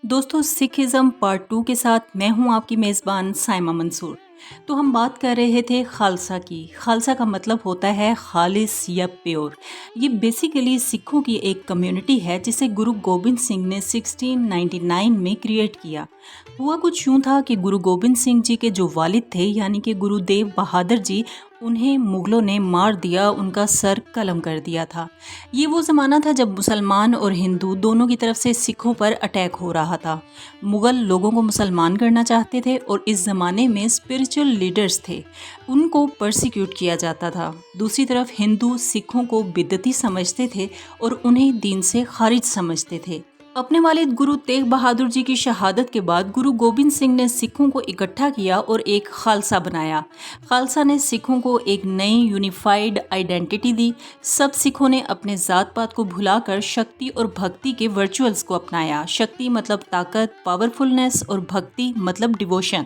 दोस्तों, Sikhism part 2 के साथ मैं हूं आपकी मेज़बान साइमा मंसूर। तो हम बात कर रहे थे खालसा की। खालसा का मतलब होता है खालिस या प्योर। ये बेसिकली सिखों की एक कम्युनिटी है जिसे गुरु गोबिंद सिंह ने 1699 में क्रिएट किया। हुआ कुछ यूँ था कि गुरु गोबिंद सिंह जी के जो वालिद थे यानी कि गुरुदेव बहादुर जी, उन्हें मुग़लों ने मार दिया, उनका सर कलम कर दिया था। ये वो ज़माना था जब मुसलमान और हिंदू दोनों की तरफ से सिखों पर अटैक हो रहा था। मुग़ल लोगों को मुसलमान करना चाहते थे और इस ज़माने में स्पिरिचुअल लीडर्स थे, उनको परसिक्यूट किया जाता था। दूसरी तरफ हिंदू सिखों को बिदअती समझते थे और उन्हें दीन से खारिज समझते थे। अपने वालिद गुरु तेग बहादुर जी की शहादत के बाद गुरु गोबिंद सिंह ने सिखों को इकट्ठा किया और एक खालसा बनाया। खालसा ने सिखों को एक नई यूनिफाइड आइडेंटिटी दी। सब सिखों ने अपने ज़ात पात को भुलाकर शक्ति और भक्ति के वर्चुअल्स को अपनाया। शक्ति मतलब ताकत, पावरफुलनेस, और भक्ति मतलब डिवोशन।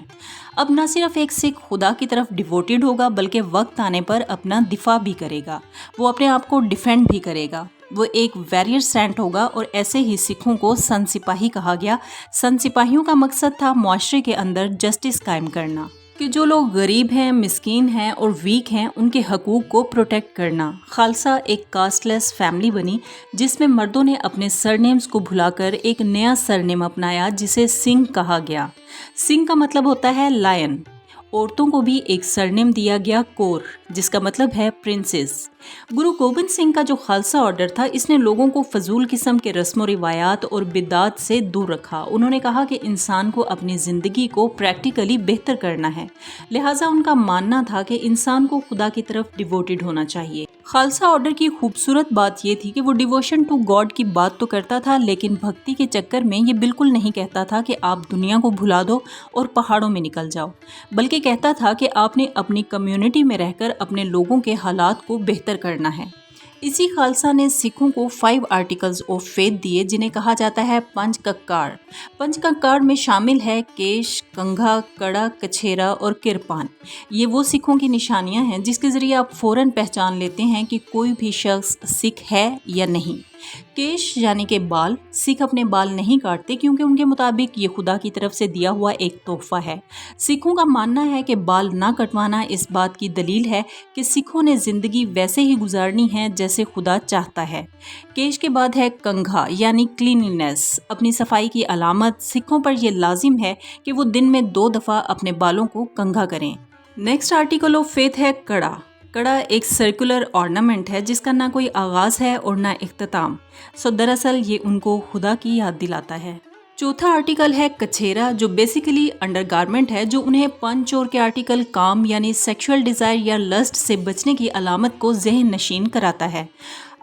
अब न सिर्फ एक सिख खुदा की तरफ डिवोटेड होगा बल्कि वक्त आने पर अपना दिफा भी करेगा, वो अपने आप को डिफेंड भी करेगा। वो एक वैरियर सेंट होगा और ऐसे ही सिखों को संत सिपाही कहा गया। संत सिपाहियों का मकसद था मुआशरे के अंदर जस्टिस कायम करना, कि जो लोग गरीब हैं, मिस्कीन हैं और वीक हैं, उनके हकूक़ को प्रोटेक्ट करना। खालसा एक कास्टलेस फैमिली बनी जिसमें मर्दों ने अपने सरनेम्स को भुलाकर एक नया सरनेम अपनाया जिसे सिंह कहा गया। सिंह का मतलब होता है लायन। औरतों को भी एक सरनेम दिया गया कौर, जिसका मतलब है प्रिंसेस। गुरु गोबिंद सिंह का जो खालसा ऑर्डर था, इसने लोगों को फजूल किस्म के रस्म और रिवायात और बिदात से दूर रखा। उन्होंने कहा कि इंसान को अपनी ज़िंदगी को प्रैक्टिकली बेहतर करना है, लिहाजा उनका मानना था कि इंसान को खुदा की तरफ डिवोटेड होना चाहिए। खालसा ऑर्डर की खूबसूरत बात यह थी कि वो डिवोशन टू गॉड की बात तो करता था, लेकिन भक्ति के चक्कर में ये बिल्कुल नहीं कहता था कि आप दुनिया को भुला दो और पहाड़ों में निकल जाओ, बल्कि कहता था कि आपने अपनी कम्युनिटी में रहकर अपने लोगों के हालात को बेहतर करना है। इसी खालसा ने सिखों को 5 आर्टिकल्स ऑफ फेथ दिए जिन्हें कहा जाता है पंच कक्कार। पंच कक्कार में शामिल है केश, कंघा, कड़ा, कछेरा और किरपान। ये वो सिखों की निशानियां हैं जिसके ज़रिए आप फ़ौरन पहचान लेते हैं कि कोई भी शख्स सिख है या नहीं। केश यानी कि बाल। सिख अपने बाल नहीं काटते क्योंकि उनके मुताबिक ये खुदा की तरफ से दिया हुआ एक तोहफा है। सिखों का मानना है कि बाल ना कटवाना इस बात की दलील है कि सिखों ने ज़िंदगी वैसे ही गुजारनी है जैसे खुदा चाहता है। केश के बाद है कंघा यानी क्लीनिनेस, अपनी सफाई की अलामत। सिखों पर यह लाजिम है कि वो दिन में 2 दफ़ा अपने बालों को कंघा करें। नेक्स्ट आर्टिकल ऑफ फेथ है कड़ा। कड़ा एक सर्कुलर ऑर्नामेंट है जिसका ना कोई आगाज़ है और ना इख्तिताम। दरअसल ये उनको खुदा की याद दिलाता है। चौथा आर्टिकल है कछेरा, जो बेसिकली अंडरगारमेंट है, जो उन्हें पंच और के आर्टिकल काम यानी सेक्सुअल डिज़ायर या लस्ट से बचने की अलामत को ज़हन नशीन कराता है।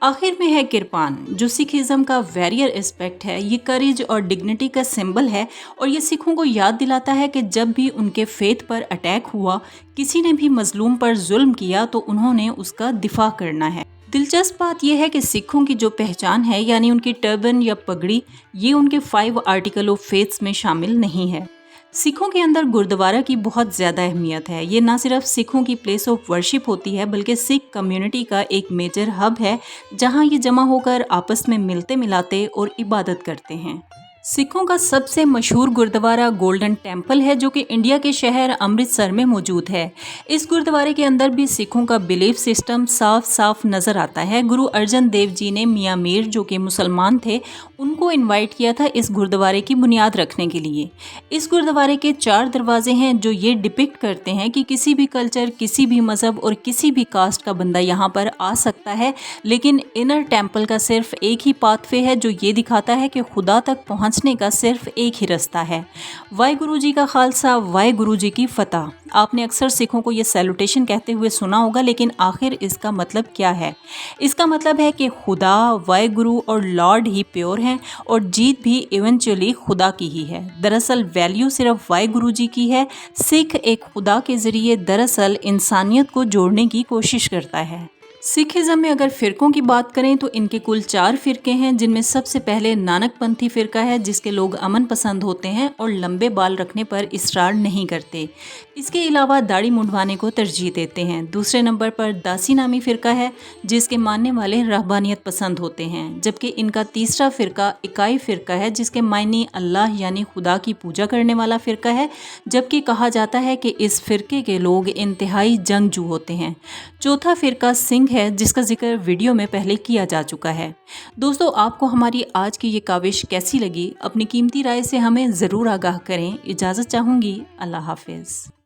आखिर में है किरपान, जो सिखिज़्म का वैरियर एस्पेक्ट है। ये करेज और डिग्निटी का सिंबल है और ये सिखों को याद दिलाता है कि जब भी उनके फेथ पर अटैक हुआ, किसी ने भी मजलूम पर जुल्म किया तो उन्होंने उसका दिफा करना है। दिलचस्प बात यह है कि सिखों की जो पहचान है यानी उनकी टर्बन या पगड़ी, ये उनके 5 आर्टिकल ऑफ फेथ्स में शामिल नहीं है। सिखों के अंदर गुरुद्वारा की बहुत ज़्यादा अहमियत है। ये ना सिर्फ सिखों की प्लेस ऑफ वर्शिप होती है बल्कि सिख कम्युनिटी का एक मेजर हब है जहाँ ये जमा होकर आपस में मिलते मिलाते और इबादत करते हैं। सिखों का सबसे मशहूर गुरुद्वारा गोल्डन टेम्पल है जो कि इंडिया के शहर अमृतसर में मौजूद है। इस गुरुद्वारे के अंदर भी सिखों का बिलीफ सिस्टम साफ साफ नज़र आता है। गुरु अर्जन देव जी ने मियाँ मीर, जो कि मुसलमान थे, उनको इनवाइट किया था इस गुरुद्वारे की बुनियाद रखने के लिए। इस गुरुद्वारे के 4 दरवाजे हैं जो ये डिपिक्ट करते हैं कि किसी भी कल्चर, किसी भी मज़हब और किसी भी कास्ट का बंदा यहाँ पर आ सकता है, लेकिन इनर टेम्पल का सिर्फ एक ही पाथवे है जो ये दिखाता है कि खुदा तक पहुँचने का सिर्फ एक ही रास्ता है। वाहे गुरु जी का खालसा, वाहे गुरु जी की फतह। आपने अक्सर सिखों को ये सैल्यूटेशन कहते हुए सुना होगा, लेकिन आखिर इसका मतलब क्या है? इसका मतलब है कि खुदा, वाहे गुरु और लॉर्ड ही प्योर हैं और जीत भी इवेंचुअली खुदा की ही है। दरअसल वैल्यू सिर्फ वाहे गुरु जी की है। सिख एक खुदा के ज़रिए दरअसल इंसानियत को जोड़ने की कोशिश करता है। सिखिज़्म में अगर फ़िरक़ों की बात करें तो इनके कुल 4 फ़िरक़े हैं, जिनमें सबसे पहले नानकपंथी फ़िरक़ा है, जिसके लोग अमन पसंद होते हैं और लंबे बाल रखने पर इसरार नहीं करते। इसके अलावा दाढ़ी मुंडवाने को तरजीह देते हैं। दूसरे नंबर पर दासी नामी फ़िरक़ा है, जिसके मानने वाले रहबानियत पसंद होते हैं। जबकि इनका तीसरा फ़िरक़ा इकाई फ़िरक़ा है, जिसके मायने अल्लाह यानी खुदा की पूजा करने वाला फ़िरक़ा है, जबकि कहा जाता है कि इस फ़िरक़े के लोग इंतहाई जंगजू होते हैं। चौथा फ़िरक़ा सिंह है, जिसका जिक्र वीडियो में पहले किया जा चुका है। दोस्तों, आपको हमारी आज की ये काविश कैसी लगी? अपनी कीमती राय से हमें ज़रूर आगाह करें। इजाज़त चाहूँगी। अल्लाह हाफ़िज़।